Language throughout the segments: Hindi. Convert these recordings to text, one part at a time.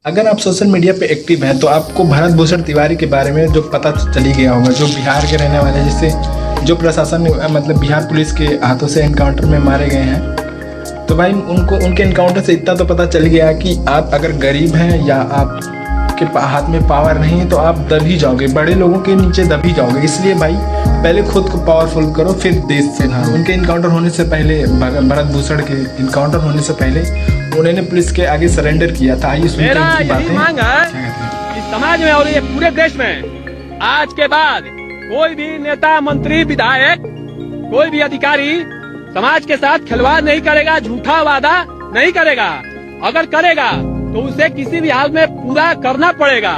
अगर आप सोशल मीडिया पे एक्टिव हैं तो आपको भरत भूषण तिवारी के बारे में जो पता चली गया होगा, जो बिहार के रहने वाले, जिससे जो प्रशासन मतलब बिहार पुलिस के हाथों से एनकाउंटर में मारे गए हैं। तो भाई उनके एनकाउंटर से इतना तो पता चल गया कि आप अगर गरीब हैं या आपके हाथ में पावर नहीं है तो आप दब ही जाओगे, बड़े लोगों के नीचे दब ही जाओगे। इसलिए भाई पहले खुद को पावरफुल करो, फिर देश से। उनके इनकाउंटर होने से पहले, भरत भूषण के इनकाउंटर होने से पहले उन्होंने पुलिस के आगे सरेंडर किया था। आइए सुनते हैं उनकी बातें। मांग है इस समाज में और ये पूरे देश में आज के बाद कोई भी नेता, मंत्री, विधायक, कोई भी अधिकारी समाज के साथ खिलवाड़ नहीं करेगा, झूठा वादा नहीं करेगा। अगर करेगा तो उसे किसी भी हाल में पूरा करना पड़ेगा,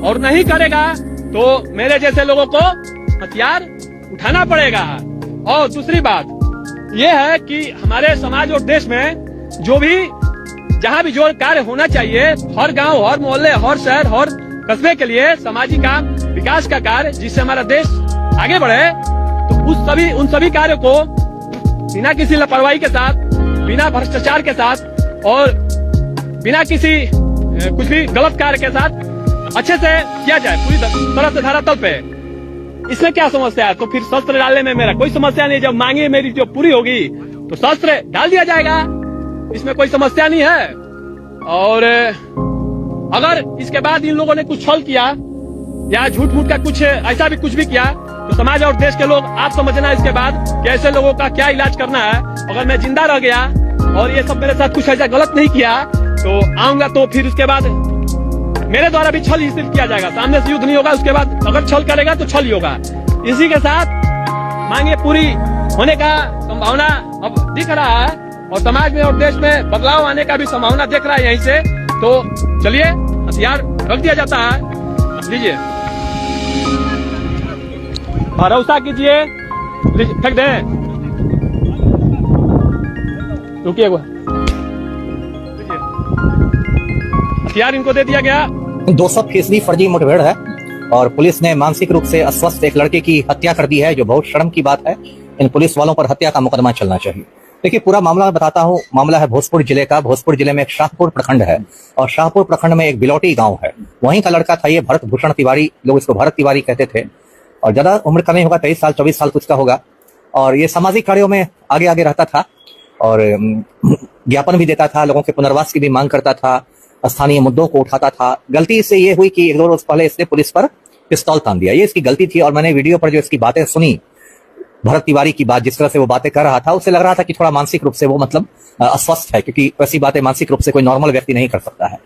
और नहीं करेगा तो मेरे जैसे लोगों को हथियार उठाना पड़ेगा। और दूसरी बात यह है कि हमारे समाज और देश में जो भी जहाँ भी जो कार्य होना चाहिए, हर गांव, हर मोहल्ले, हर शहर, हर कस्बे के लिए सामाजिक काम, विकास का कार्य, जिससे हमारा देश आगे बढ़े, तो उन सभी कार्यों को बिना किसी लापरवाही के साथ, बिना भ्रष्टाचार के साथ और बिना किसी कुछ भी गलत कार्य के साथ अच्छे से किया जाए, पूरी तरह से धरातल पे। इसमें क्या समस्या है? तो फिर शस्त्र डालने में मेरा कोई समस्या नहीं। जब मांगे मेरी जो पूरी होगी तो शस्त्र डाल दिया जाएगा, इसमें कोई समस्या नहीं है। और अगर इसके बाद इन लोगों ने कुछ छल किया या झूठ मूठ का कुछ ऐसा भी कुछ भी किया तो समाज और देश के लोग, आप समझना इसके बाद कि ऐसे लोगों का क्या इलाज करना है। अगर मैं जिंदा रह गया और ये सब मेरे साथ कुछ ऐसा गलत नहीं किया तो आऊंगा, तो फिर उसके बाद मेरे द्वारा भी छल ही सिर्फ किया जाएगा, सामने से युद्ध नहीं होगा। उसके बाद अगर छल करेगा तो छल ही होगा। इसी के साथ मांगे पूरी होने का संभावना अब दिख रहा है, और समाज में और देश में बदलाव आने का भी संभावना देख रहा है यहीं से। तो चलिए, हथियार रख दिया जाता है, लीजिए, भरोसा कीजिए, फेंक दें, रुकिए, हथियार इनको दे दिया गया। 200% फर्जी मुठभेड़ है और पुलिस ने मानसिक रूप से अस्वस्थ एक लड़के की हत्या कर दी है, जो बहुत शर्म की बात है। इन पुलिस वालों पर हत्या का मुकदमा चलना चाहिए। देखिए, पूरा मामला बताता हूँ। मामला है भोजपुर जिले का। भोजपुर जिले में एक शाहपुर प्रखंड है और शाहपुर प्रखंड में एक बिलौटी गांव है। वहीं का लड़का था ये भरत भूषण तिवारी, लोग इसको भरत तिवारी कहते थे, और ज्यादा उम्र का नहीं होगा, 23 साल 24 साल कुछ का होगा। और ये सामाजिक कार्यों में आगे आगे रहता था और ज्ञापन भी देता था, लोगों के पुनर्वास की भी मांग करता था, स्थानीय मुद्दों को उठाता था। गलती से ये हुई कि 1-2 रोज पहले इसने पुलिस पर पिस्तौल तान दिया। ये इसकी गलती थी। और मैंने वीडियो पर जो इसकी बातें सुनी, भरत तिवारी की बात, जिस तरह से वो बातें कर रहा था, उससे लग रहा था कि थोड़ा मानसिक रूप से वो मतलब अस्वस्थ है, क्योंकि वैसी बातें मानसिक रूप से कोई नॉर्मल व्यक्ति नहीं कर सकता है।